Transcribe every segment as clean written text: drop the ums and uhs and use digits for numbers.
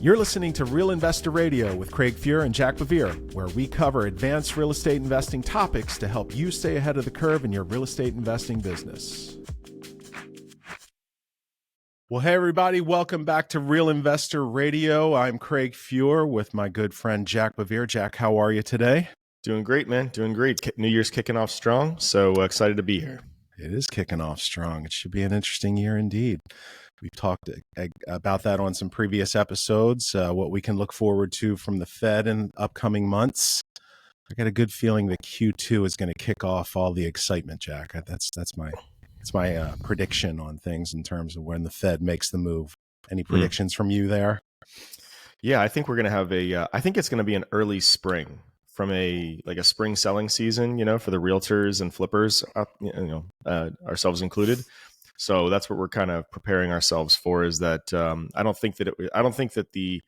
You're listening to Real Investor Radio with Fuhr and Jack BeVier, where we cover advanced real estate investing topics to help you stay ahead of the curve in your real estate investing business. Well, hey, everybody. Welcome back to Real Investor Radio. I'm Fuhr with my good friend Jack BeVier. Jack, how are you today? Doing great, man. Doing great. New Year's kicking off strong, so excited to be here. It is kicking off strong. It should be an interesting year indeed. We've talked about that on some previous episodes, what we can look forward to from the Fed in upcoming months. I got a good feeling that Q2 is going to kick off all the excitement, Jack. That's my prediction on things in terms of when the Fed makes the move. Any predictions from you there? Yeah, I think we're going to have I think it's going to be an early spring from a spring selling season, for the realtors and flippers, ourselves included. So that's what we're kind of preparing ourselves for, is that I don't think that the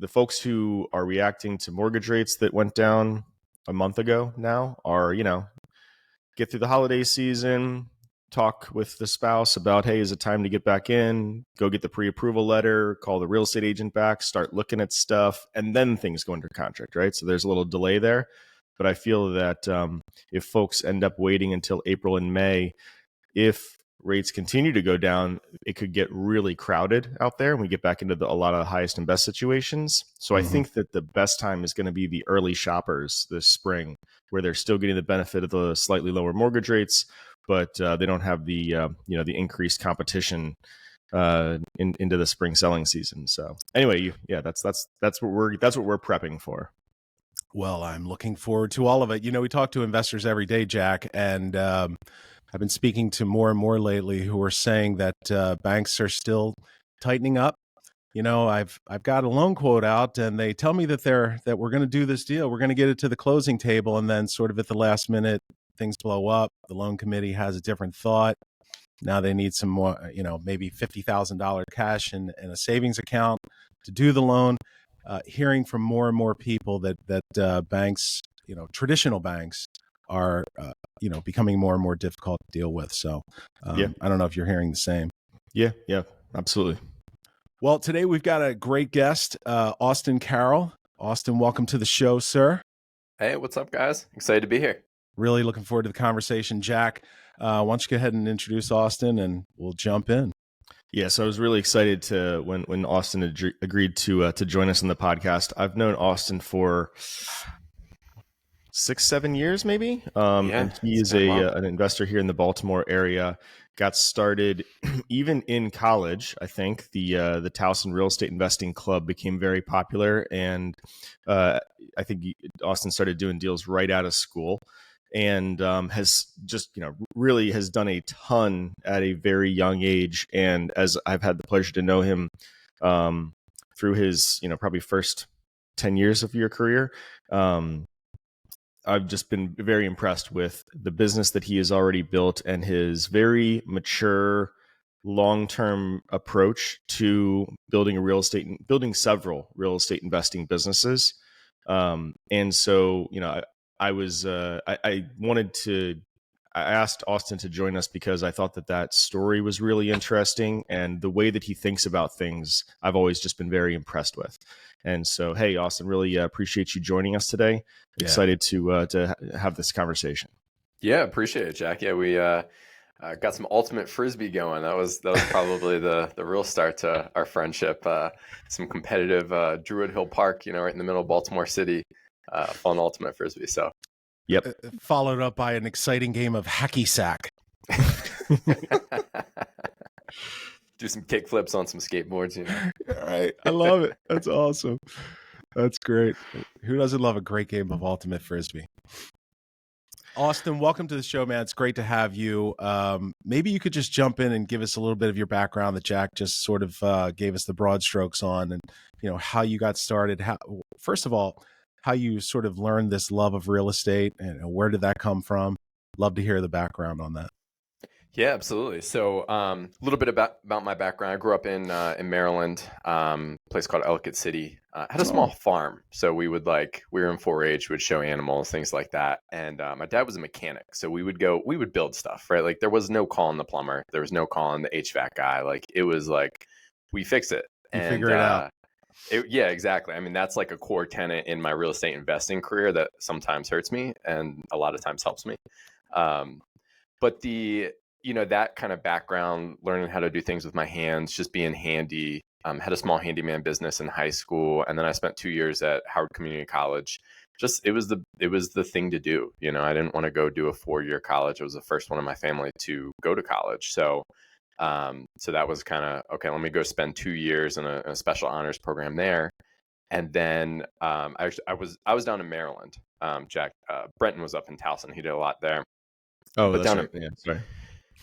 folks who are reacting to mortgage rates that went down a month ago now are, get through the holiday season, talk with the spouse about, hey, is it time to get back in? Go get the pre-approval letter, call the real estate agent back, start looking at stuff, and then things go under contract, right? So there's a little delay there. But I feel that if folks end up waiting until April and May, if rates continue to go down, it could get really crowded out there and we get back into a lot of the highest and best situations. So I think that the best time is going to be the early shoppers this spring, where they're still getting the benefit of the slightly lower mortgage rates, but they don't have the the increased competition into the spring selling season. So anyway, that's what we're prepping for. Well, I'm looking forward to all of it. We talk to investors every day, Jack, and I've been speaking to more and more lately who are saying that banks are still tightening up. I've got a loan quote out, and they tell me that we're going to do this deal. We're going to get it to the closing table, and then sort of at the last minute, things blow up. The loan committee has a different thought. Now they need some more, maybe $50,000 cash in a savings account to do the loan. Hearing from more and more people that banks, traditional banks, are becoming more and more difficult to deal with. So I don't know if you're hearing the same. Yeah, absolutely. Well, today we've got a great guest, Austin Carroll. Austin, welcome to the show, sir. Hey, what's up, guys? Excited to be here. Really looking forward to the conversation. Jack, why don't you go ahead and introduce Austin and we'll jump in. Yeah, so I was really excited when Austin agreed to join us on the podcast. I've known Austin for 6-7 years, maybe. And he is an investor here in the Baltimore area. Got started even in college. I think the Towson Real Estate Investing Club became very popular, and I think Austin started doing deals right out of school, and has just really has done a ton at a very young age. And as I've had the pleasure to know him through his probably first 10 years of your career, I've just been very impressed with the business that he has already built and his very mature, long-term approach to building several real estate investing businesses. And so, I asked Austin to join us because I thought that story was really interesting, and the way that he thinks about things, I've always just been very impressed with. And so, hey, Austin, really appreciate you joining us today. Excited to have this conversation. Yeah, appreciate it, Jack. Yeah, we got some ultimate frisbee going. That was probably the real start to our friendship. Some competitive Druid Hill Park, right in the middle of Baltimore City. Fun ultimate frisbee. So. Yep. Followed up by an exciting game of hacky sack. Do some kick flips on some skateboards, All right. I love it. That's awesome. That's great. Who doesn't love a great game of ultimate frisbee? Austin, welcome to the show, man. It's great to have you. Maybe you could just jump in and give us a little bit of your background that Jack just sort of gave us the broad strokes on, and how you got started. First of all, how you sort of learned this love of real estate, and where did that come from? Love to hear the background on that. Yeah, absolutely. So a little bit about my background. I grew up in Maryland, a place called Ellicott City. Had a small farm. So we were in 4-H, we would show animals, things like that. And my dad was a mechanic. So we would build stuff, right? Like there was no calling the plumber. There was no calling the HVAC guy. Like it was like, we fix it. You figure it out. Yeah, exactly. I mean, that's like a core tenet in my real estate investing career that sometimes hurts me and a lot of times helps me. Um, but that kind of background, learning how to do things with my hands, just being handy. Had a small handyman business in high school, and then I spent 2 years at Howard Community College. Just it was the thing to do. I didn't want to go do a 4-year college. I was the first one in my family to go to college, so that was kind of okay. Let me go spend 2 years in a special honors program there, and then I was down in Maryland. Jack Brenton was up in Towson. He did a lot there, Oh, but that's right. Yeah, sorry.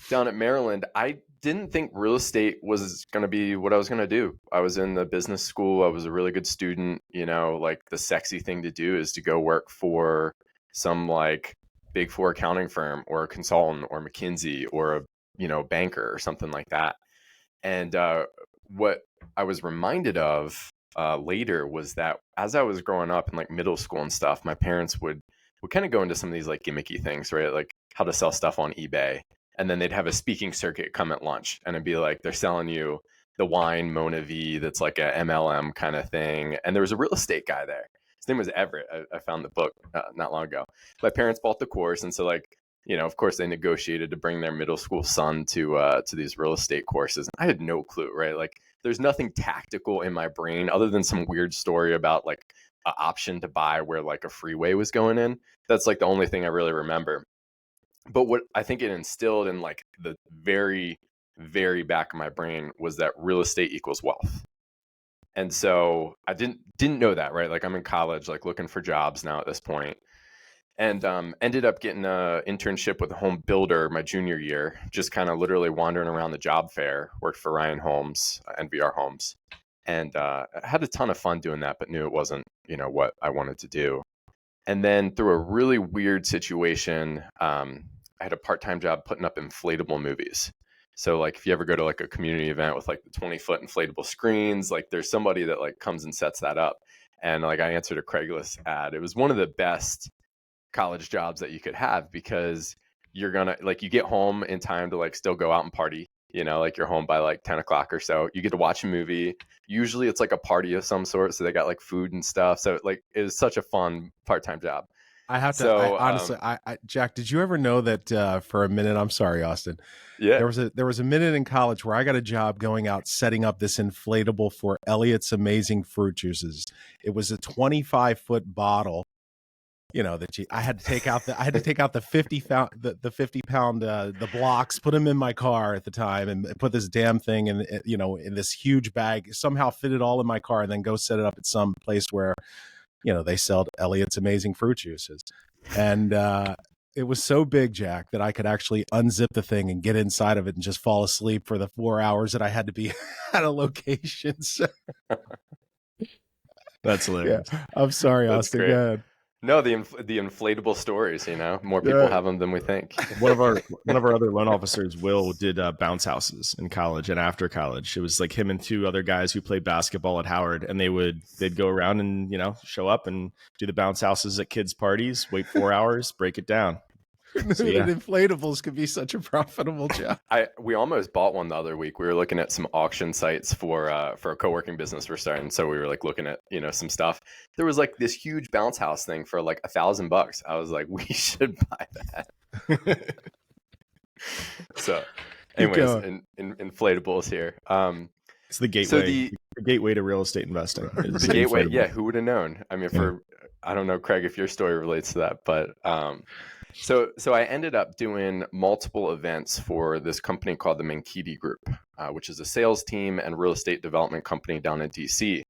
down at Maryland, I didn't think real estate was going to be what I was going to do. I was in the business school. I was a really good student. Like the sexy thing to do is to go work for some like big four accounting firm or a consultant or McKinsey or a banker or something like that. And what I was reminded of later was that as I was growing up in like middle school and stuff, my parents would kind of go into some of these like gimmicky things, right? Like how to sell stuff on eBay. And then they'd have a speaking circuit come at lunch, and it'd be like they're selling you the wine Mona V that's like a MLM kind of thing. And there was a real estate guy there. His name was Everett. I found the book not long ago. My parents bought the course, and so like of course, they negotiated to bring their middle school son to these real estate courses. I had no clue, right? Like, there's nothing tactical in my brain other than some weird story about like an option to buy where like a freeway was going in. That's like the only thing I really remember. But what I think it instilled in like the very, very back of my brain was that real estate equals wealth. And so I didn't know that, right? Like I'm in college, like looking for jobs now at this point, and ended up getting an internship with a home builder my junior year, just kind of literally wandering around the job fair. Worked for Ryan Homes, NVR Homes, and had a ton of fun doing that, but knew it wasn't what I wanted to do. And then through a really weird situation, I had a part-time job putting up inflatable movies. So like if you ever go to like a community event with like the 20-foot inflatable screens, like there's somebody that like comes and sets that up. And like I answered a Craigslist ad. It was one of the best college jobs that you could have because you're gonna like you get home in time to like still go out and party. Like you're home by like 10 o'clock or so. You get to watch a movie. Usually it's like a party of some sort. So they got like food and stuff. So like it was such a fun part-time job. I have to. So, Honestly, Jack, did you ever know that for a minute? I'm sorry, Austin. Yeah. There was a minute in college where I got a job going out setting up this inflatable for Elliot's Amazing Fruit Juices. It was a 25-foot bottle. I had to take out the 50 pound the blocks, put them in my car at the time, and put this damn thing in this huge bag. Somehow fit it all in my car, and then go set it up at some place where they sell Elliot's Amazing Fruit Juices. And it was so big, Jack, that I could actually unzip the thing and get inside of it and just fall asleep for the 4 hours that I had to be at a location. So, that's hilarious. Yeah. I'm sorry, That's Austin. great. Go ahead. No, the inflatable stories, more people have them than we think. One of our other loan officers, Will, did bounce houses in college and after college. It was like him and 2 other guys who played basketball at Howard, and they'd go around and show up and do the bounce houses at kids' parties, wait 4 hours, break it down. So, yeah. Inflatables could be such a profitable job. We almost bought one the other week. We were looking at some auction sites for a co-working business we're starting. So we were like looking at some stuff. There was like this huge bounce house thing for like $1,000. I was like, we should buy that. So, anyways, inflatables here. It's the gateway. So the gateway to real estate investing. The gateway, yeah. Who would have known? I mean, I don't know, Craig, if your story relates to that, but so I ended up doing multiple events for this company called the Mankiti Group, which is a sales team and real estate development company down in DC.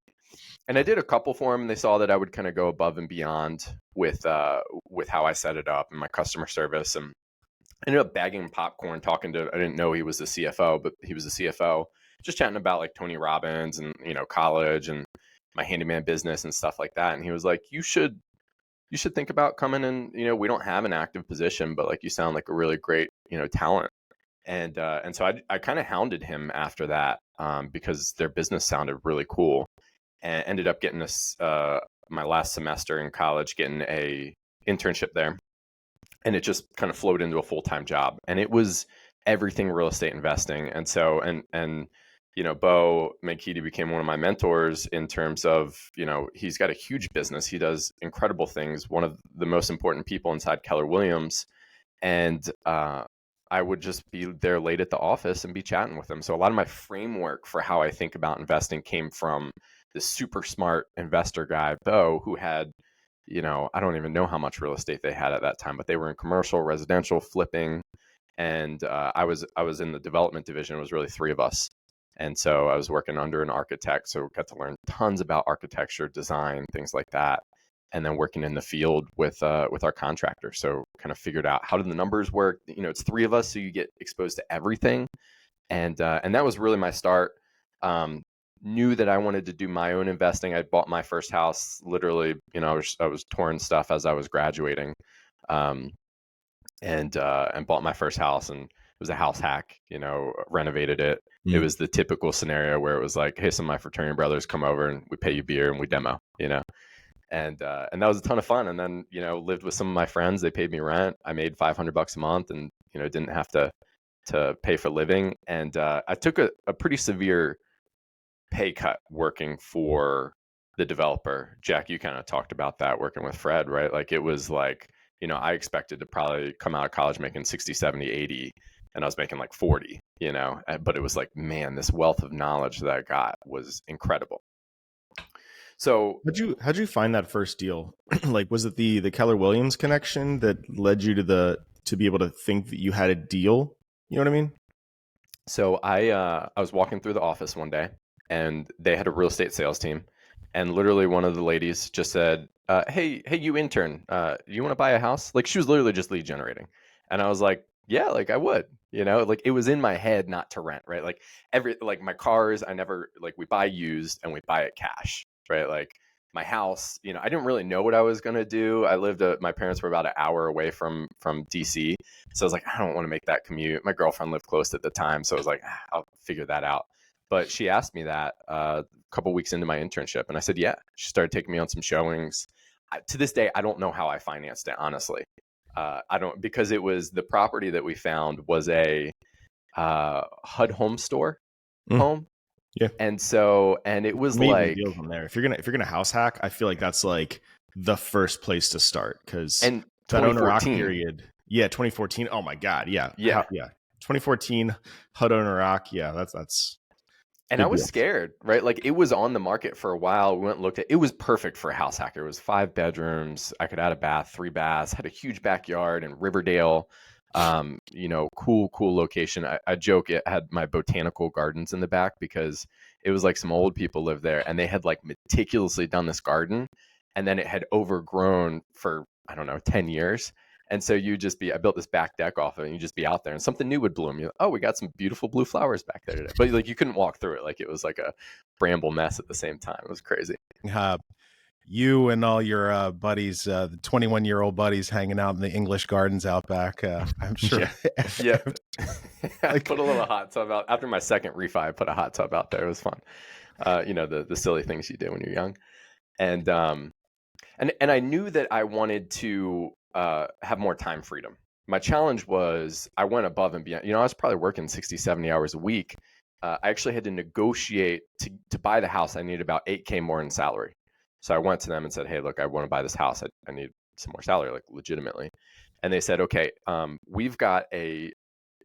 And I did a couple for them, and they saw that I would kind of go above and beyond with how I set it up and my customer service. And I ended up bagging popcorn, I didn't know he was the CFO, but he was the CFO, just chatting about like Tony Robbins and, college and my handyman business and stuff like that. And he was like, you should think about coming in. We don't have an active position, but like you sound like a really great, talent. And so I kind of hounded him after that because their business sounded really cool, and ended up getting my last semester in college, getting a internship there. And it just kind of flowed into a full-time job, and it was everything real estate investing. And so, and Bo Mankiti became one of my mentors in terms of, he's got a huge business. He does incredible things. One of the most important people inside Keller Williams. And I would just be there late at the office and be chatting with him. So a lot of my framework for how I think about investing came from this super smart investor guy, Bo, who had, I don't even know how much real estate they had at that time, but they were in commercial, residential, flipping. And I was in the development division. It was really three of us. And so I was working under an architect. So got to learn tons about architecture, design, things like that. And then working in the field with our contractor. So kind of figured out how do the numbers work. It's three of us, so you get exposed to everything. And that was really my start. Knew that I wanted to do my own investing. I bought my first house literally, I was touring stuff as I was graduating. And bought my first house, and it was a house hack, renovated it. It was the typical scenario where it was like, hey, some of my fraternity brothers come over and we pay you beer and we demo, and that was a ton of fun. And then, lived with some of my friends. They paid me rent. I made $500 a month and, didn't have to pay for living. And I took a pretty severe pay cut working for the developer. Jack, you kind of talked about that working with Fred, right? Like it was like, I expected to probably come out of college making 60, 70, 80, and I was making like 40, but it was like, man, this wealth of knowledge that I got was incredible. So how'd you find that first deal? Like, was it the Keller Williams connection that led you to be able to think that you had a deal? You know what I mean? So I was walking through the office one day, and they had a real estate sales team, and literally one of the ladies just said, hey, you intern, you want to buy a house? Like she was literally just lead generating. And I was like, yeah, like I would, like it was in my head not to rent, right? Like my cars, I never, like we buy used and we buy it cash, right? Like my house, I didn't really know what I was going to do. My parents were about an hour away from DC. So I was like, I don't want to make that commute. My girlfriend lived close at the time. So I was like, I'll figure that out. But she asked me that a couple weeks into my internship, and I said, yeah. She started taking me on some showings. To this day, I don't know how I financed it, honestly. I don't, because it was the property that we found was a HUD home store home. Yeah. And it was amazing like deals on there. If you're gonna house hack, I feel like that's like the first place to start, because that owner occ period. Yeah, 2014. Oh my God. Yeah. Yeah. 2014 HUD owner occ. Yeah, that's. And I was scared, right? Like it was on the market for a while. We went and looked at it. It was perfect for a house hacker. It was 5 bedrooms. I could add a bath, 3 baths, had a huge backyard in Riverdale. Cool location. I joke it had my botanical gardens in the back because it was like some old people lived there, and they had like meticulously done this garden, and then it had overgrown for, I don't know, 10 years. And so I built this back deck off of it, and you just be out there and something new would bloom. You're like, oh, we got some beautiful blue flowers back there today. But like you couldn't walk through it. Like it was like a bramble mess at the same time. It was crazy. You and all your buddies, the 21-year-old buddies hanging out in the English gardens out back. I'm sure. Yeah. I put a little hot tub out. After my second refi, I put a hot tub out there. It was fun. The silly things you do when you're young. And I knew that I wanted to have more time freedom. My challenge was I went above and beyond. I was probably working 60, 70 hours a week. I actually had to negotiate to buy the house. I needed about $8K more in salary. So I went to them and said, hey, look, I want to buy this house. I need some more salary, like legitimately. And they said, okay, we've got a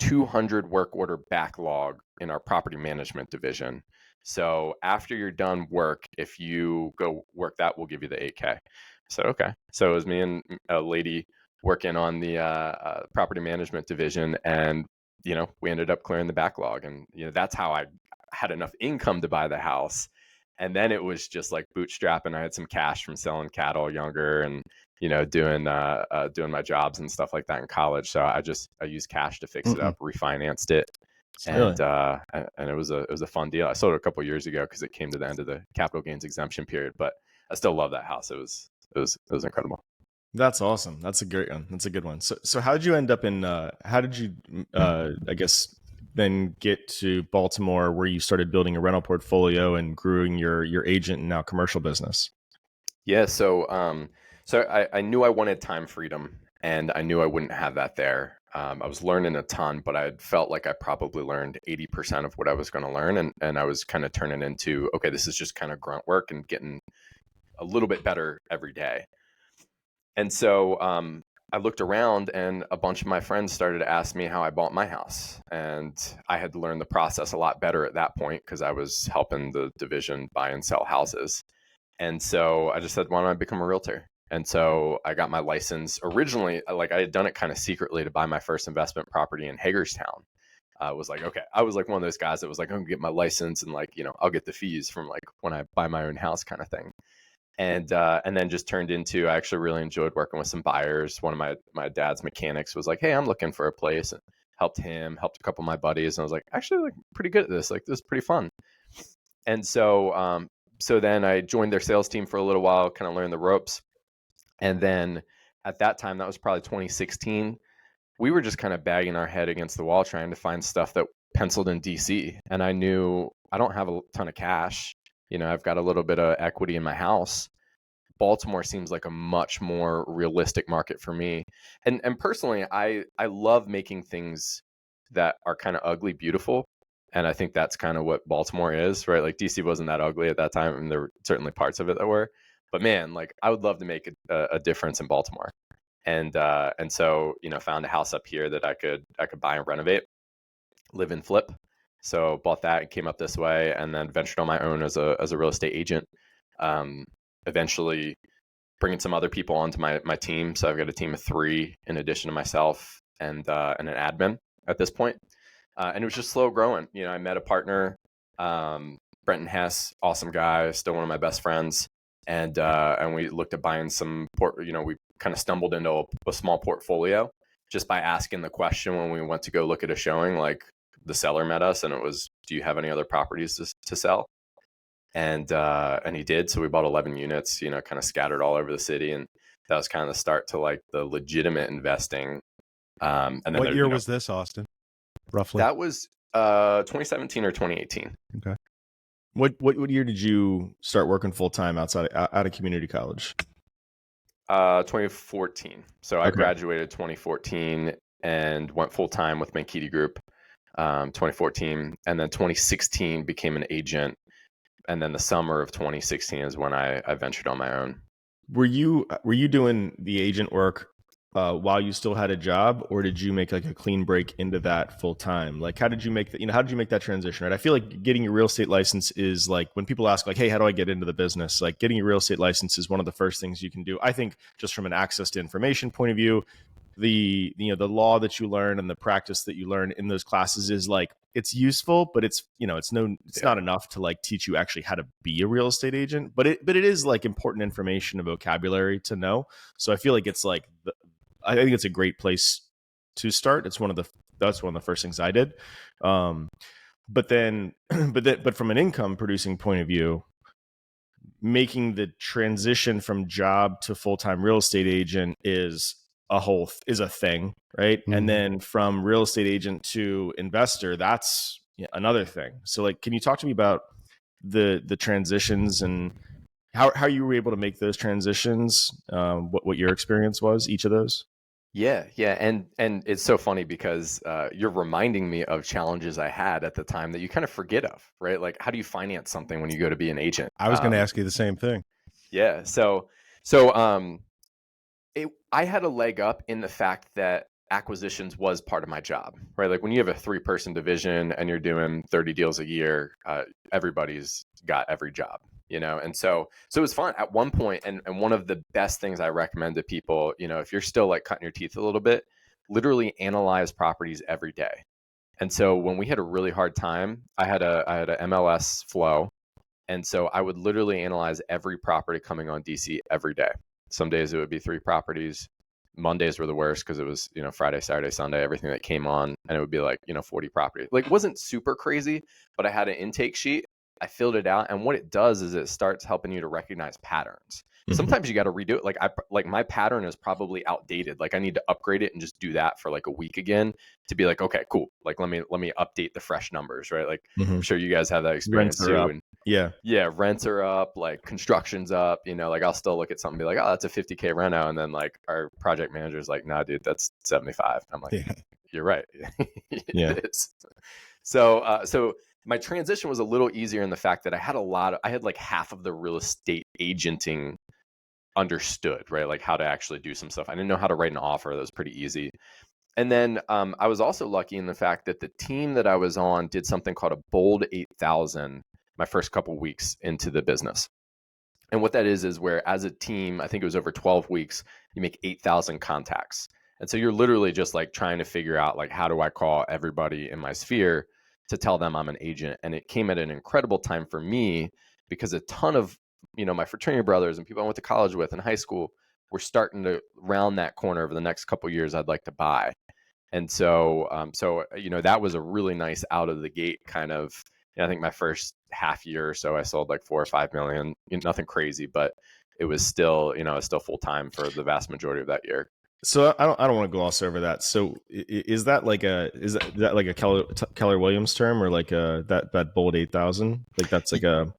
200 work order backlog in our property management division. So after you're done work, if you go work that, we'll give you the 8K. I said, okay. So it was me and a lady working on the property management division, and we ended up clearing the backlog, and that's how I had enough income to buy the house. And then it was just like bootstrapping. I had some cash from selling cattle younger, and doing my jobs and stuff like that in college. So I used cash to fix it up, refinanced it, and it was a fun deal. I sold it a couple of years ago because it came to the end of the capital gains exemption period, but I still love that house. It was incredible. That's awesome. That's a great one. That's a good one. So how did you end up in? How did you, I guess, then get to Baltimore, where you started building a rental portfolio and growing your agent and now commercial business? Yeah. So I knew I wanted time freedom, and I knew I wouldn't have that there. I was learning a ton, but I felt like I probably learned 80% of what I was going to learn. And I was kind of turning into, okay, this is just kind of grunt work and getting a little bit better every day. And so I looked around and a bunch of my friends started to ask me how I bought my house. And I had learned the process a lot better at that point because I was helping the division buy and sell houses. And so I just said, why don't I become a realtor? And so I got my license originally, like I had done it kind of secretly to buy my first investment property in Hagerstown. I was like, okay, I was like one of those guys that was like, I'm gonna get my license and like, I'll get the fees from like when I buy my own house kind of thing. And then just turned into, I actually really enjoyed working with some buyers. One of my dad's mechanics was like, hey, I'm looking for a place, and helped a couple of my buddies. And I was like, actually like pretty good at this. Like this is pretty fun. And so then I joined their sales team for a little while, kind of learned the ropes. And then at that time, that was probably 2016, we were just kind of banging our head against the wall trying to find stuff that penciled in DC. And I knew I don't have a ton of cash. I've got a little bit of equity in my house. Baltimore seems like a much more realistic market for me. And personally, I love making things that are kind of ugly beautiful. And I think that's kind of what Baltimore is, right? Like DC wasn't that ugly at that time, and there were certainly parts of it that were. But man, like I would love to make a difference in Baltimore. And so found a house up here that I could buy and renovate, live and flip. So bought that and came up this way, and then ventured on my own as a real estate agent. Eventually bringing some other people onto my team. So I've got a team of 3 in addition to myself and an admin at this point. And it was just slow growing. I met a partner, Brenton Hess, awesome guy, still one of my best friends. And we looked at buying some we kind of stumbled into a small portfolio just by asking the question when we went to go look at a showing. Like the seller met us and it was, do you have any other properties to sell? And he did. So we bought 11 units, kind of scattered all over the city. And that was kind of the start to like the legitimate investing. And then what year was this, Austin? Roughly? That was 2017 or 2018. Okay. What year did you start working full time out of community college? 2014. So I Okay. graduated 2014 and went full time with Mankiti Group. 2014, and then 2016 became an agent, and then the summer of 2016 is when I ventured on my own. Were you doing the agent work while you still had a job, or did you make like a clean break into that full time? Like, how did you make that? How did you make that transition? Right. I feel like getting your real estate license is like when people ask like, hey, how do I get into the business? Like getting your real estate license is one of the first things you can do. I think just from an access to information point of view, the law that you learn and the practice that you learn in those classes is like, it's useful, but it's not enough to like teach you actually how to be a real estate agent, but it is like important information and vocabulary to know. So I feel like it's like I think it's a great place to start. That's one of the first things I did. But from an income producing point of view, making the transition from job to full-time real estate agent is a thing, right? Mm-hmm. And then from real estate agent to investor, that's another thing. So like, can you talk to me about the transitions and how you were able to make those transitions? What your experience was, each of those? Yeah. And it's so funny because you're reminding me of challenges I had at the time that you kind of forget of, right? Like, how do you finance something when you go to be an agent? I was going to ask you the same thing. Yeah. So I had a leg up in the fact that acquisitions was part of my job, right? Like when you have a 3-person division and you're doing 30 deals a year, everybody's got every job, And so it was fun at one point. And one of the best things I recommend to people, if you're still like cutting your teeth a little bit, literally analyze properties every day. And so when we had a really hard time, I had a MLS flow. And so I would literally analyze every property coming on DC every day. Some days it would be 3 properties. Mondays were the worst because it was, Friday, Saturday, Sunday, everything that came on. And it would be like, 40 properties. Like, it wasn't super crazy, but I had an intake sheet. I filled it out. And what it does is it starts helping you to recognize patterns. Mm-hmm. Sometimes you got to redo it. Like my pattern is probably outdated. Like I need to upgrade it and just do that for like a week again to be like, okay, cool. Like let me update the fresh numbers, right? Like I'm sure you guys have that experience too. Yeah, rents are up, like construction's up, like I'll still look at something and be like, oh, that's a 50K reno. And then like our project manager's like, nah, dude, that's 75. I'm like, Yeah. you're right. Yeah. It is. So my transition was a little easier in the fact that I had like half of the real estate agenting understood, right? Like how to actually do some stuff. I didn't know how to write an offer. That was pretty easy. And then I was also lucky in the fact that the team that I was on did something called a Bold 8000 my first couple weeks into the business. And what that is where as a team, I think it was over 12 weeks, you make 8,000 contacts. And so you're literally just like trying to figure out like, how do I call everybody in my sphere to tell them I'm an agent? And it came at an incredible time for me because a ton of, my fraternity brothers and people I went to college with in high school were starting to round that corner over the next couple of years I'd like to buy. And so, that was a really nice out of the gate kind of. I think my first half year or so, I sold like 4 or 5 million. Nothing crazy, but it was still, still full time for the vast majority of that year. So I don't want to gloss over that. So is that like a Keller Williams term, or like that Bold 8000? Like that's like a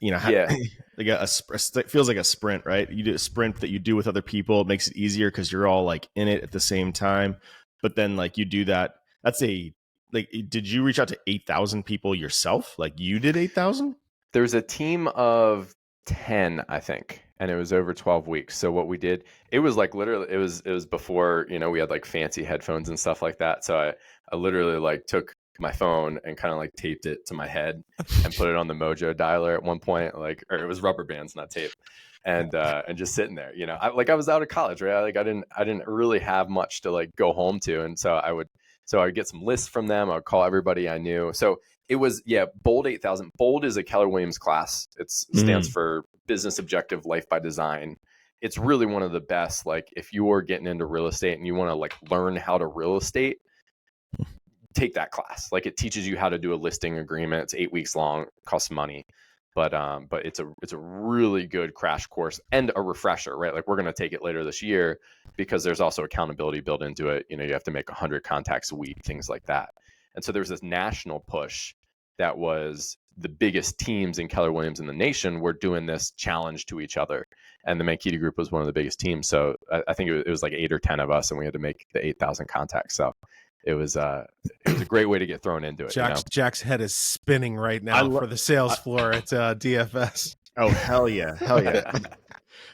Yeah. like it feels like a sprint, right? You do a sprint that you do with other people. It makes it easier because you're all like in it at the same time. But then like you do that. Did you reach out to 8,000 people yourself? Like you did 8,000? There's a team of 10, I think, and it was over 12 weeks. So what we did, it was like literally, it was before, we had like fancy headphones and stuff like that. So I literally like took my phone and kind of like taped it to my head and put it on the Mojo dialer at one point, or it was rubber bands, not tape. And just sitting there, I was out of college, right? I didn't really have much to like go home to. And so I would get some lists from them. I would call everybody I knew. So it was, Bold 8000. Bold is a Keller Williams class. It stands for Business Objective Life by Design. It's really one of the best. Like if you're getting into real estate and you want to like learn how to real estate, take that class. Like it teaches you how to do a listing agreement. It's 8 weeks long, costs money. But it's a really good crash course and a refresher, right? Like we're going to take it later this year because there's also accountability built into it. You have to make 100 contacts a week, things like that. And so there was this national push that was the biggest teams in Keller Williams in the nation were doing this challenge to each other. And the Mankiti Group was one of the biggest teams. So I think it was like 8 or 10 of us, and we had to make the 8,000 contacts. So it was a great way to get thrown into it. Jack's head is spinning right now for the sales floor at DFS. Oh, hell yeah. Hell yeah.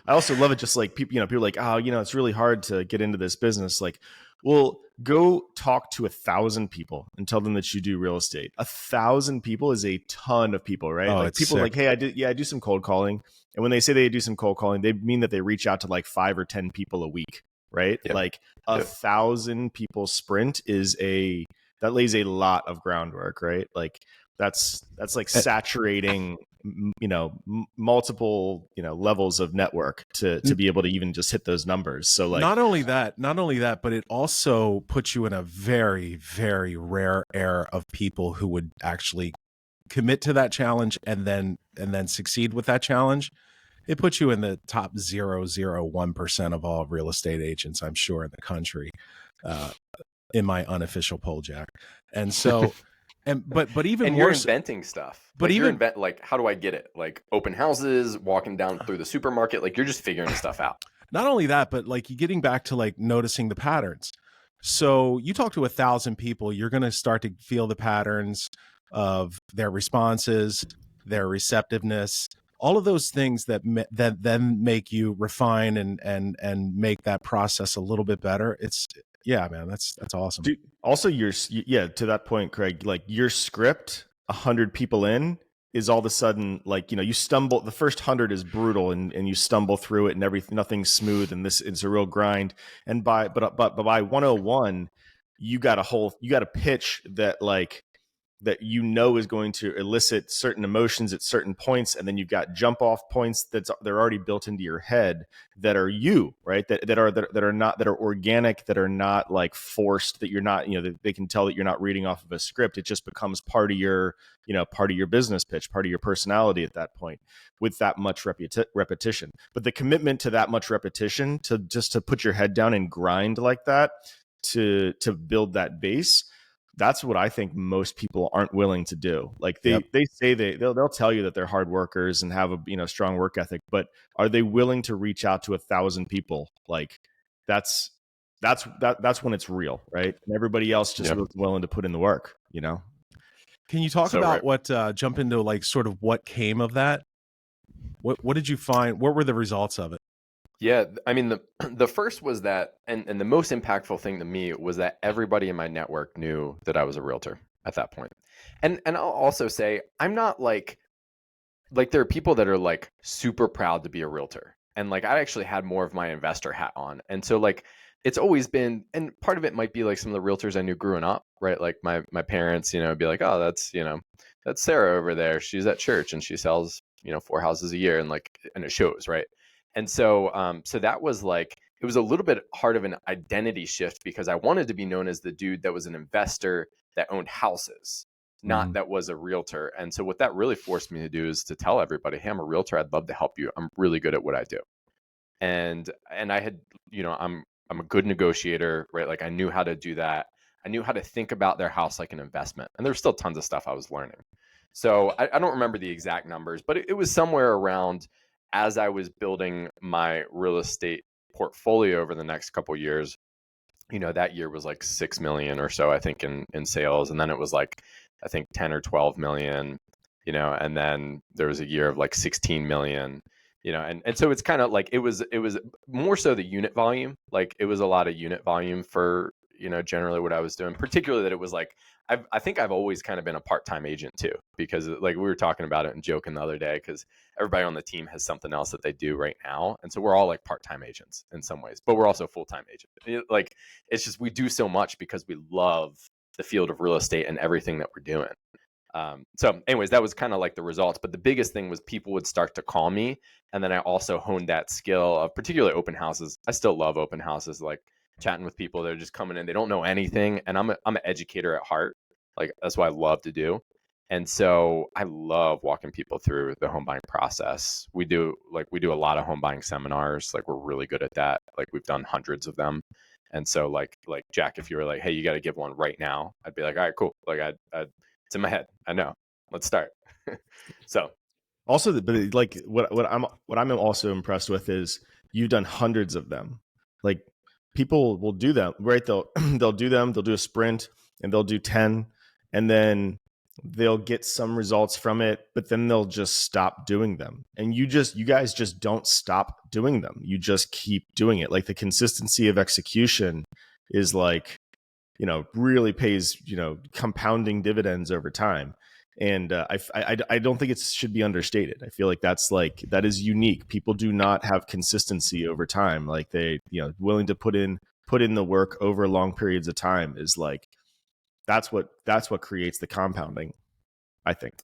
I also love it. Just like people are like, oh, it's really hard to get into this business. Like, well, go talk to 1,000 people and tell them that you do real estate. 1,000 people is a ton of people, right? Oh, like people sick. like, hey, I do some cold calling. And when they say they do some cold calling, they mean that they reach out to like 5 or 10 people a week, right? Yep. Like 1,000 people sprint that lays a lot of groundwork, right? Like that's like saturating, multiple, levels of network to be able to even just hit those numbers. So like not only that, but it also puts you in a very, very rare air of people who would actually commit to that challenge and then succeed with that challenge. It puts you in the top 0.001% of all real estate agents, I'm sure, in the country, in my unofficial poll, Jack. And so, but even and more, you're inventing stuff. But like even like, how do I get it? Like open houses, walking down through the supermarket, like you're just figuring stuff out. Not only that, but like getting back to like noticing the patterns. So you talk to 1,000 people, you're going to start to feel the patterns of their responses, their receptiveness, all of those things that then make you refine and make that process a little bit better. Yeah, man, that's awesome. Dude, also to that point, Craig, like your script 100 people in is all of a sudden like, you stumble, the first 100 is brutal and you stumble through it and nothing's smooth and it's a real grind. And by 101, you got a pitch that like, that is going to elicit certain emotions at certain points, and then you've got jump off points they're already built into your head that are you, right? That are organic, that are not like forced, that you're not, that they can tell that you're not reading off of a script. It just becomes part of your business pitch, part of your personality at that point, with that much repetition. But the commitment to that much repetition, to put your head down and grind like that, to build that base. that's what I think most people aren't willing to do. Like Yep. they say they'll tell you that they're hard workers and have a strong work ethic, but are they willing to reach out to 1,000 people? Like that's when it's real, right? And everybody else just wasn't willing to put in the work, Can you talk So about right. what jump into like sort of what came of that? What did you find? What were the results of it? Yeah, I mean the first was that, and the most impactful thing to me was that everybody in my network knew that I was a realtor at that point. And I'll also say I'm not like there are people that are like super proud to be a realtor. And like I actually had more of my investor hat on. And so like it's always been, and part of it might be like some of the realtors I knew growing up, right? Like my parents, be like, oh, that's Sarah over there. She's at church and she sells, 4 houses a year, and it shows, right? And so so that was like it was a little bit hard of an identity shift because I wanted to be known as the dude that was an investor that owned houses, not that was a realtor. And so what that really forced me to do is to tell everybody, hey, I'm a realtor. I'd love to help you. I'm really good at what I do. And I had, I'm a good negotiator, right? Like I knew how to do that. I knew how to think about their house like an investment. And there's still tons of stuff I was learning. So I don't remember the exact numbers, but it was somewhere around, as I was building my real estate portfolio over the next couple of years, that year was like 6 million or so, I think, in sales. And then it was like, I think 10 or 12 million, and then there was a year of like 16 million, and so it's kind of like, it was more so the unit volume. Like it was a lot of unit volume for, generally what I was doing, particularly that it was like, I think I've always kind of been a part-time agent too, because like we were talking about it and joking the other day, because everybody on the team has something else that they do right now. And so we're all like part-time agents in some ways, but we're also full-time agents. Like it's just, we do so much because we love the field of real estate and everything that we're doing. So anyways, that was kind of like the results. But the biggest thing was people would start to call me. And then I also honed that skill of particularly open houses. I still love open houses, like chatting with people that are just coming in. They don't know anything. And I'm an educator at heart. Like that's what I love to do. And so I love walking people through the home buying process. We do a lot of home buying seminars. Like we're really good at that. Like we've done hundreds of them. And so like Jack, if you were like, hey, you got to give one right now, I'd be like, all right, cool. Like it's in my head. I know. Let's start. So also, but like what I'm also impressed with is you've done hundreds of them. Like people will do them, right? They'll do them. They'll do a sprint and they'll do 10, and then they'll get some results from it, but then they'll just stop doing them. And you guys just don't stop doing them. You just keep doing it. Like the consistency of execution is like, really pays, compounding dividends over time. And I don't think it should be understated. I feel like that is unique. People do not have consistency over time. Like they, willing to put in the work over long periods of time is like, that's what creates the compounding, I think.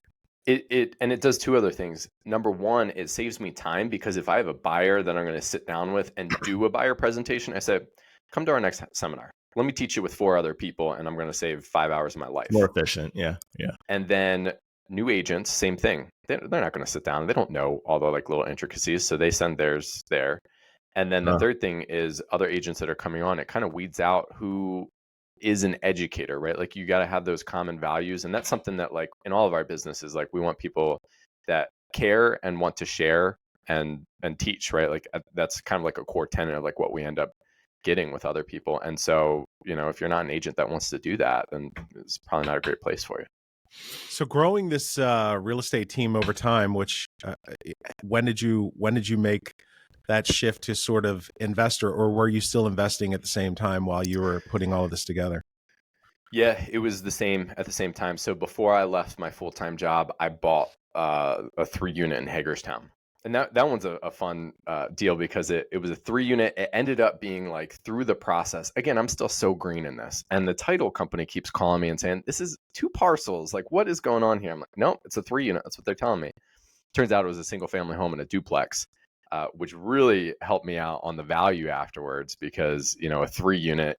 It does two other things. Number one, it saves me time, because if I have a buyer that I'm going to sit down with and do a buyer presentation, I say, come to our next seminar. Let me teach you with 4 other people, and I'm going to save 5 hours of my life. More efficient. Yeah. And then new agents, same thing. They're not going to sit down. They don't know all the like little intricacies, so they send theirs there. And then the third thing is other agents that are coming on. It kind of weeds out who is an educator, right? Like you got to have those common values, and that's something that like in all of our businesses, like we want people that care and want to share and teach, right? Like that's kind of like a core tenet of like what we end up getting with other people. And so, if you're not an agent that wants to do that, then it's probably not a great place for you. So growing this real estate team over time, which when did you make that shift to sort of investor, or were you still investing at the same time while you were putting all of this together? Yeah, it was the same at the same time. So before I left my full-time job, I bought a 3-unit in Hagerstown. And that one's a fun deal, because it was a 3-unit. It ended up being like, through the process, again, I'm still so green in this. And the title company keeps calling me and saying, this is 2 parcels. Like, what is going on here? I'm like, no, it's a 3-unit. That's what they're telling me. Turns out it was a single family home and a duplex, which really helped me out on the value afterwards, because, a 3-unit,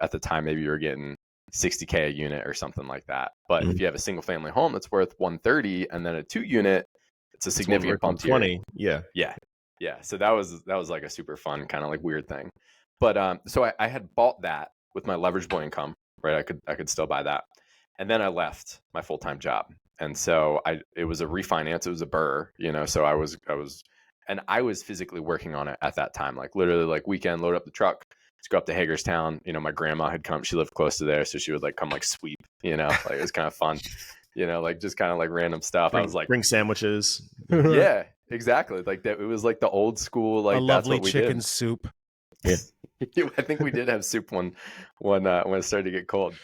at the time, maybe you were getting $60K a unit or something like that. But if you have a single family home that's worth $130, and then a 2-unit, it's a significant bump to 20. Yeah. So that was like a super fun kind of like weird thing. But so I had bought that with my leverageable income, right? I could still buy that. And then I left my full-time job. And so it was a refinance, it was a burr, so I was physically working on it at that time, like literally like weekend, load up the truck, let's go up to Hagerstown. My grandma had come, she lived close to there. So she would like come like sweep, like it was kind of fun, like just kind of like random stuff. I was like, bring sandwiches. yeah, exactly. Like that. It was like the old school, like a that's lovely what we chicken did. soup. Yeah. I think we did have soup when it started to get cold.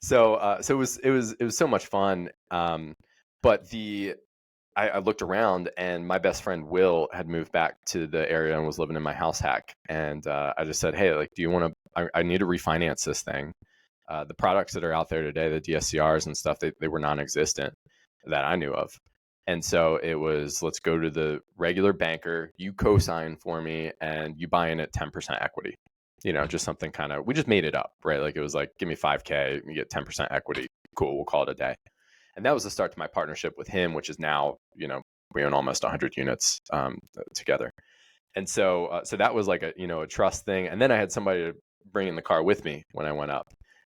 So it was so much fun. But I looked around, and my best friend Will had moved back to the area and was living in my house hack. And I just said, hey, like, do you want to? I need to refinance this thing. The products that are out there today, the DSCRs and stuff, they were non-existent that I knew of. And so it was, let's go to the regular banker, you co-sign for me, and you buy in at 10% equity. Just something kind of, we just made it up, right? Like it was like, give me 5K, you get 10% equity. Cool, we'll call it a day. And that was the start to my partnership with him, which is now, we own almost 100 units together. And so that was like a trust thing. And then I had somebody to bring in the car with me when I went up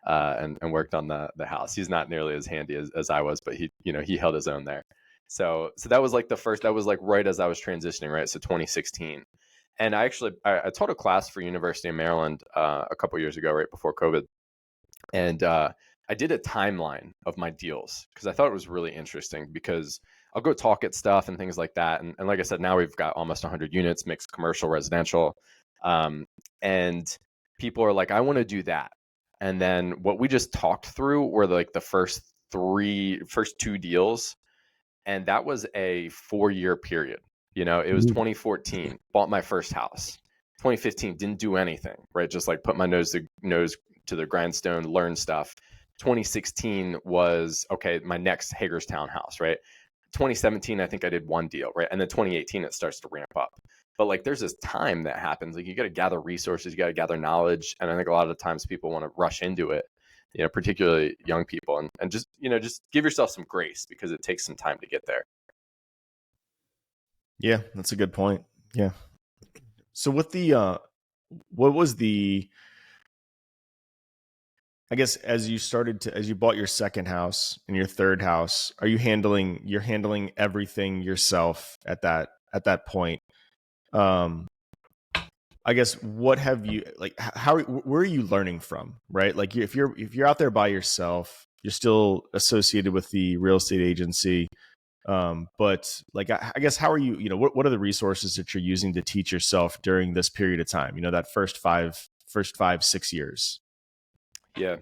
and worked on the house. He's not nearly as handy as I was, but he held his own there. So that was like that was like right as I was transitioning, right? So 2016. And I taught a class for University of Maryland a couple years ago, right before COVID. And I did a timeline of my deals because I thought it was really interesting, because I'll go talk at stuff and things like that. And like I said, now we've got almost 100 units, mixed commercial, residential. And people are like, I want to do that. And then what we just talked through were like the first two deals. And that was a 4-year period. It was 2014, bought my first house. 2015, didn't do anything, right? Just like put my nose to the grindstone, learn stuff. 2016 was, okay, my next Hagerstown house, right? 2017, I think I did one deal, right? And then 2018, it starts to ramp up. But like, there's this time that happens. Like, you got to gather resources, you got to gather knowledge. And I think a lot of times people want to rush into it, particularly young people, and just give yourself some grace, because it takes some time to get there. Yeah, that's a good point. Yeah. So with the, what was the, I guess as you bought your second house and your third house, you're handling everything yourself at that point. I guess what have you, like, where are you learning from, right? Like if you're out there by yourself, you're still associated with the real estate agency. But like, I guess, how are you, what are the resources that you're using to teach yourself during this period of time? That first 5-6 years. Yeah,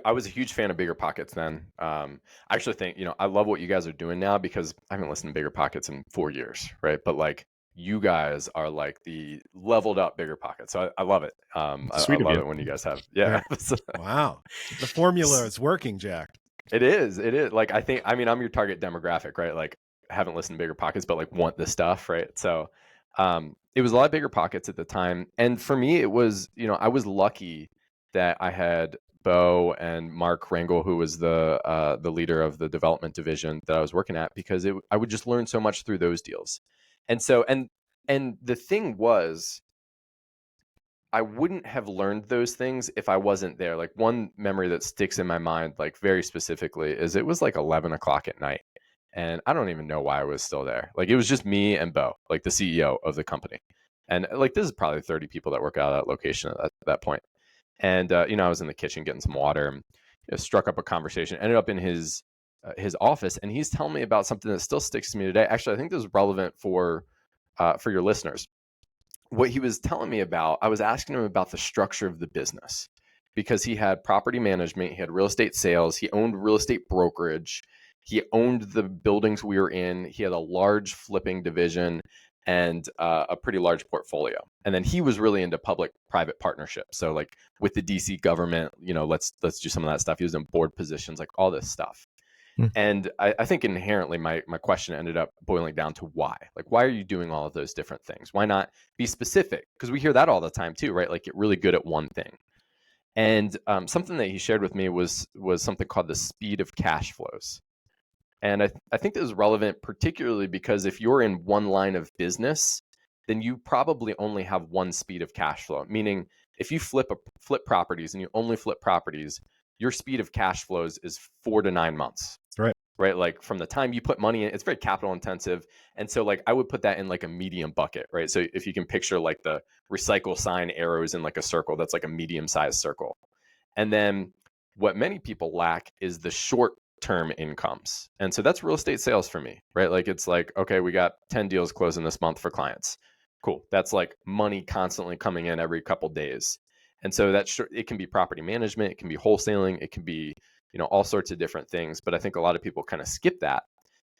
I was a huge fan of Bigger Pockets then. I actually think, I love what you guys are doing now, because I haven't listened to Bigger Pockets in 4 years, right? But like, you guys are like the leveled up Bigger Pockets. So I love it. I love it when you guys have, yeah. Wow. The formula is working, Jack. It is. Like, I'm your target demographic, right? Like, I haven't listened to Bigger Pockets, but like want this stuff, right? So it was a lot of Bigger Pockets at the time. And for me, it was, I was lucky that I had Bo and Mark Rangel, who was the leader of the development division that I was working at, because I would just learn so much through those deals. And so, and the thing was, I wouldn't have learned those things if I wasn't there. Like, one memory that sticks in my mind, like very specifically, is it was like 11 o'clock at night. And I don't even know why I was still there. Like, it was just me and Bo, like the CEO of the company. And like, this is probably 30 people that work out of that location at that point. And, I was in the kitchen getting some water, and struck up a conversation, ended up in his office. And he's telling me about something that still sticks to me today. Actually, I think this is relevant for your listeners. What he was telling me about, I was asking him about the structure of the business, because he had property management, he had real estate sales, he owned real estate brokerage, he owned the buildings we were in, he had a large flipping division, and a pretty large portfolio. And then he was really into public-private partnerships. So like with the DC government, let's do some of that stuff. He was in board positions, like all this stuff. And I think inherently my question ended up boiling down to why. Like, why are you doing all of those different things? Why not be specific? Because we hear that all the time too, right? Like, get really good at one thing. And something that he shared with me was something called the speed of cash flows. And I think this is relevant, particularly because if you're in one line of business, then you probably only have one speed of cash flow. Meaning, if you flip properties and you only flip properties, your speed of cash flows is 4 to 9 months. Right. Right. Like from the time you put money in, it's very capital intensive. And so like I would put that in like a medium bucket, right? So if you can picture like the recycle sign arrows in like a circle, that's like a medium sized circle. And then what many people lack is the short term incomes. And so that's real estate sales for me, right? Like it's like, okay, we got 10 deals closing this month for clients. Cool. That's like money constantly coming in every couple days. And so it can be property management, it can be wholesaling, it can be, all sorts of different things. But I think a lot of people kind of skip that.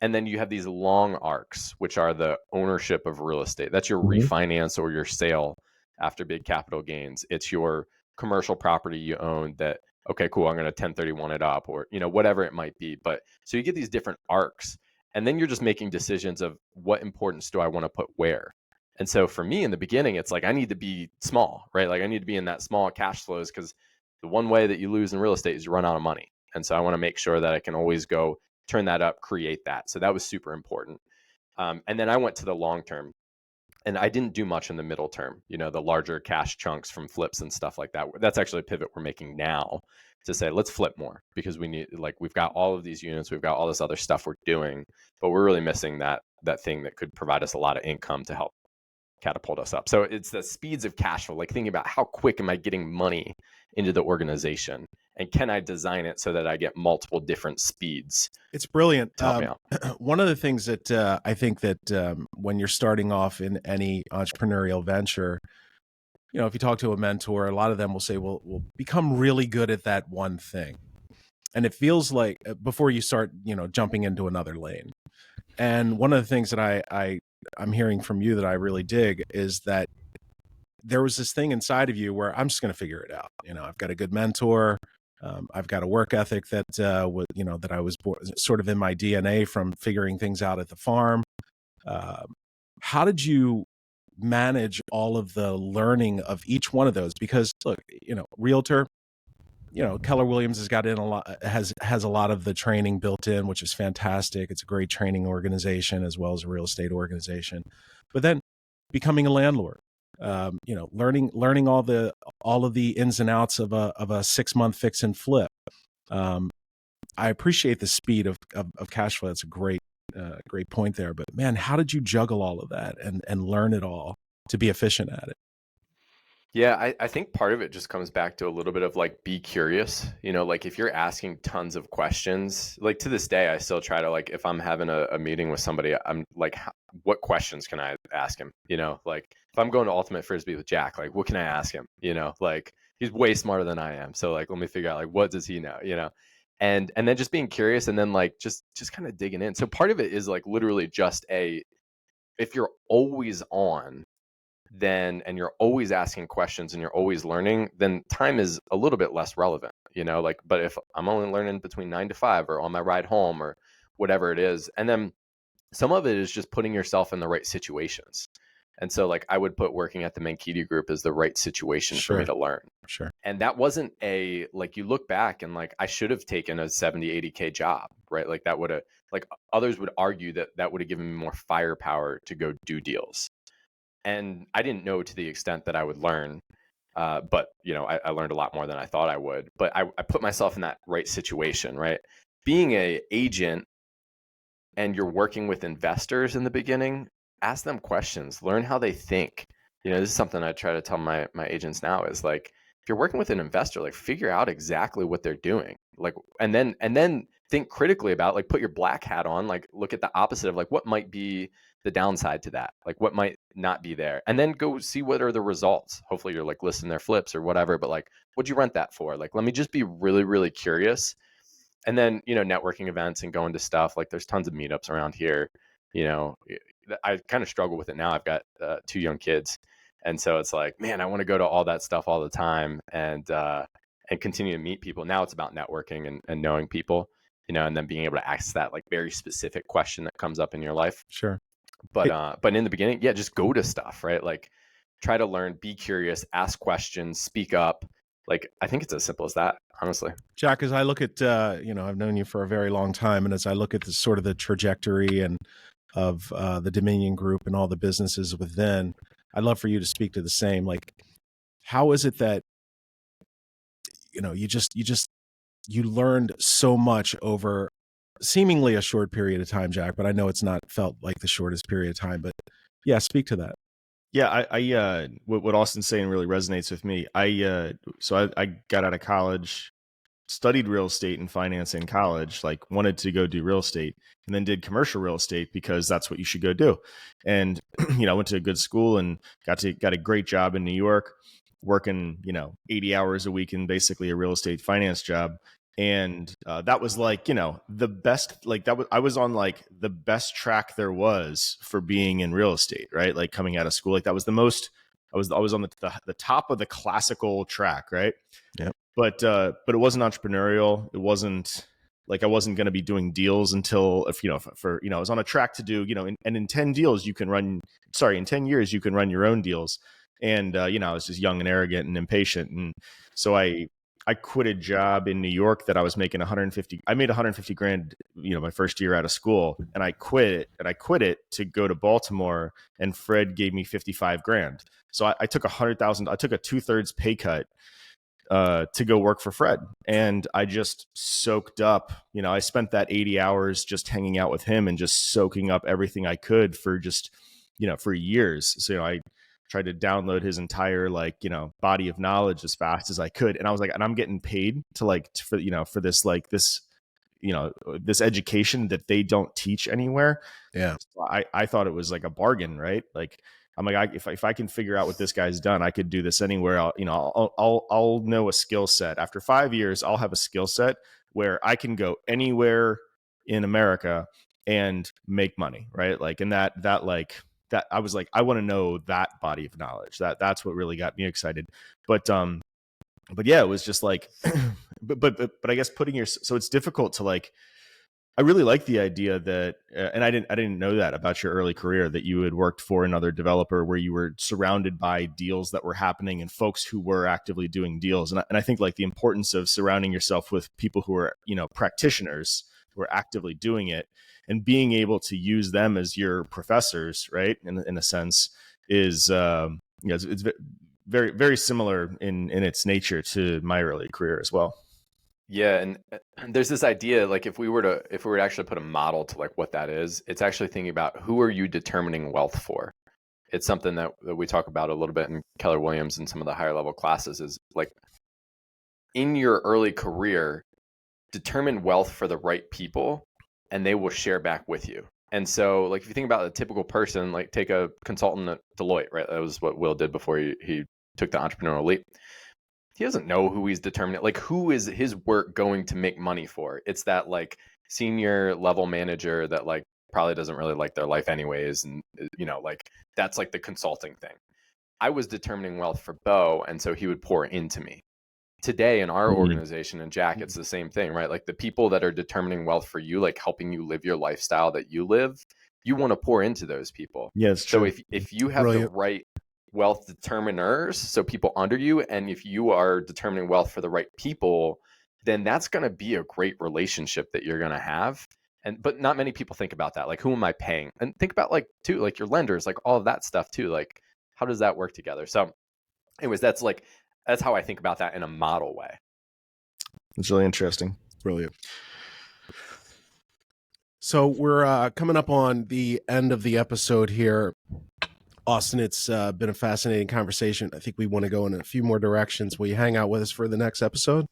And then you have these long arcs, which are the ownership of real estate. That's your refinance or your sale after big capital gains. It's your commercial property you own that, okay, cool, I'm going to 1031 it up, or, whatever it might be. But so you get these different arcs, and then you're just making decisions of what importance do I want to put where. And so for me in the beginning, it's like I need to be small, right? Like I need to be in that small cash flows, because the one way that you lose in real estate is you run out of money. And so I want to make sure that I can always go turn that up, create that. So that was super important. And then I went to the long term, and I didn't do much in the middle term, the larger cash chunks from flips and stuff like that. That's actually a pivot we're making now to say, let's flip more, because we've got all of these units, we've got all this other stuff we're doing, but we're really missing that thing that could provide us a lot of income to help catapult us up. So it's the speeds of cash flow, like thinking about how quick am I getting money into the organization, and can I design it so that I get multiple different speeds? It's brilliant. To help me out. One of the things that I think that when you're starting off in any entrepreneurial venture, if you talk to a mentor, a lot of them will say, well, we'll become really good at that one thing. And it feels like before you start, jumping into another lane. And one of the things that I'm hearing from you that I really dig is that there was this thing inside of you where I'm just going to figure it out. I've got a good mentor. I've got a work ethic that that I was sort of in my DNA from figuring things out at the farm. How did you manage all of the learning of each one of those? Because look, realtor, Keller Williams has got in a lot, has a lot of the training built in, which is fantastic. It's a great training organization as well as a real estate organization. But then becoming a landlord, learning all of the ins and outs of a 6-month fix and flip. I appreciate the speed of cash flow. That's a great point there. But man, how did you juggle all of that and learn it all to be efficient at it? Yeah, I think part of it just comes back to a little bit of like, be curious, like if you're asking tons of questions, like to this day, I still try to, like, if I'm having a meeting with somebody, I'm like, what questions can I ask him? Like if I'm going to Ultimate Frisbee with Jack, like what can I ask him? Like he's way smarter than I am. So like, let me figure out like, what does he know? And then just being curious, and then like, just kind of digging in. So part of it is like literally just if you're always on, and you're always asking questions and you're always learning, then time is a little bit less relevant, like, but if I'm only learning between 9 to 5 or on my ride home or whatever it is, and then some of it is just putting yourself in the right situations. And so like I would put working at the Mankiti Group as the right situation for me to learn. Sure. And that wasn't like you look back and like I should have taken a 70-80K job, right? Like that would have, like others would argue that would have given me more firepower to go do deals. And I didn't know to the extent that I would learn, but I learned a lot more than I thought I would. But I put myself in that right situation, right? Being an agent and you're working with investors in the beginning, ask them questions, learn how they think. This is something I try to tell my agents now is like, if you're working with an investor, like figure out exactly what they're doing, like, and then think critically about, like, put your black hat on, like look at the opposite of like what might be the downside to that, like what might not be there, and then go see what are the results. Hopefully you're like listing their flips or whatever, but like, what'd you rent that for? Like, let me just be really, really curious. And then, networking events and going to stuff, like there's tons of meetups around here. I kind of struggle with it now. I've got 2 young kids. And so it's like, man, I want to go to all that stuff all the time and continue to meet people. Now it's about networking and knowing people, and then being able to ask that like very specific question that comes up in your life. Sure. But in the beginning, yeah, just go to stuff, right? Like try to learn, be curious, ask questions, speak up. Like, I think it's as simple as that, honestly. Jack, as I look at, I've known you for a very long time. And as I look at the sort of the trajectory and of the Dominion Group and all the businesses within, I'd love for you to speak to the same. Like, how is it that, you just you learned so much over seemingly a short period of time, Jack, but I know it's not felt like the shortest period of time, but yeah, speak to that. Yeah, what Austin's saying really resonates with me. I got out of college, studied real estate and finance in college, like wanted to go do real estate, and then did commercial real estate because that's what you should go do. And I went to a good school and got a great job in New York, working 80 hours a week in basically a real estate finance job. And that was like the best, like that was, I was on like the best track there was for being in real estate, right? Like coming out of school, like that was the most, I was on the top of the classical track, right? Yep. But it wasn't entrepreneurial. It wasn't like I wasn't going to be doing deals until if I was on a track to do and in 10 deals you can run. Sorry, in 10 years you can run your own deals. And I was just young and arrogant and impatient, and so I quit a job in New York that I was making 150. I made 150 grand, my first year out of school, and I quit it to go to Baltimore, and Fred gave me 55 grand. So I took 100,000. I took a 2/3 pay cut to go work for Fred. And I just soaked up, I spent that 80 hours just hanging out with him and just soaking up everything I could for just, for years. So, I tried to download his entire body of knowledge as fast as I could. And I was like, and I'm getting paid for this, this education that they don't teach anywhere. Yeah. So I thought it was like a bargain, right? Like, I'm like, if I can figure out what this guy's done, I could do this anywhere. I'll know a skill set. After 5 years, I'll have a skill set where I can go anywhere in America and make money, right? Like, and that I was like, I want to know that body of knowledge. That's what really got me excited. But yeah, it was just like, but I guess so it's difficult to like. I really like the idea that, and I didn't know that about your early career, that you had worked for another developer where you were surrounded by deals that were happening and folks who were actively doing deals. And I think like the importance of surrounding yourself with people who are, practitioners who are actively doing it and being able to use them as your professors, right? In a sense is, it's very, very similar in its nature to my early career as well. Yeah, and there's this idea, like if we were to actually put a model to like what that is, it's actually thinking about who are you determining wealth for. It's something that we talk about a little bit in Keller Williams and some of the higher level classes is like in your early career, determine wealth for the right people and they will share back with you. And so like if you think about a typical person, like take a consultant at Deloitte, right? That was what Will did before he took the entrepreneurial leap. He doesn't know who he's determining. Like, who is his work going to make money for? It's that like senior level manager that like probably doesn't really like their life anyways. And, like that's like the consulting thing. I was determining wealth for Bo. And so he would pour into me. Today in our organization and Jack, it's the same thing, right? Like the people that are determining wealth for you, like helping you live your lifestyle that you live, you want to pour into those people. Yes. So if you have the right wealth determiners, so people under you, and if you are determining wealth for the right people, then that's going to be a great relationship that you're going to have. But not many people think about that, like who am I paying, and think about like too, like your lenders, like all of that stuff too, like how does that work together? So anyways, that's how I think about that in a model way. It's really interesting. Brilliant. So we're coming up on the end of the episode here. Austin, it's been a fascinating conversation. I think we want to go in a few more directions. Will you hang out with us for the next episode?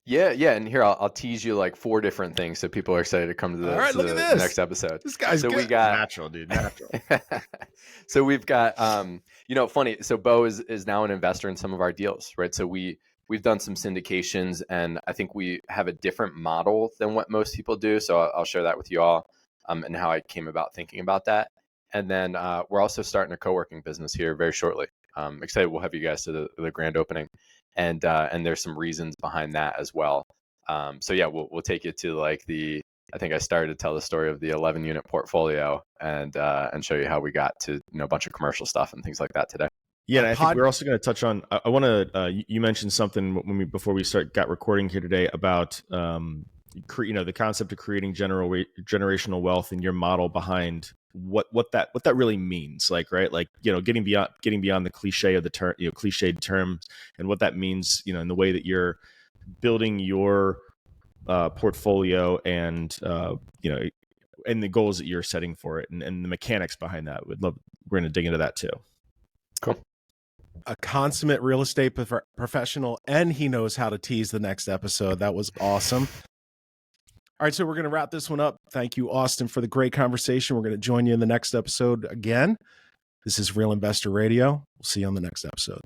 Yeah. And here I'll tease you like 4 different things so people are excited to come to the next episode. This guy's so good. We got natural, dude. Natural. So we've got funny. So Bo is now an investor in some of our deals, right? So we've done some syndications, and I think we have a different model than what most people do. So I'll share that with you all, and how I came about thinking about that. And then we're also starting a co-working business here very shortly. Excited, we'll have you guys to the grand opening, and there's some reasons behind that as well. So yeah, we'll take you to like I think I started to tell the story of the 11 unit portfolio and show you how we got to a bunch of commercial stuff and things like that today. Yeah, and I think we're also going to touch on. I want to. You mentioned something before we got recording here today about the concept of creating generational wealth and your model behind what that really means, like, right, like, getting beyond the cliche of the term, cliched terms, and what that means, in the way that you're building your portfolio and and the goals that you're setting for it, and the mechanics behind that. We're going to dig into that too. Cool. A consummate real estate professional, and he knows how to tease the next episode. That was awesome. All right, so we're going to wrap this one up. Thank you, Austin, for the great conversation. We're going to join you in the next episode again. This is Real Investor Radio. We'll see you on the next episode.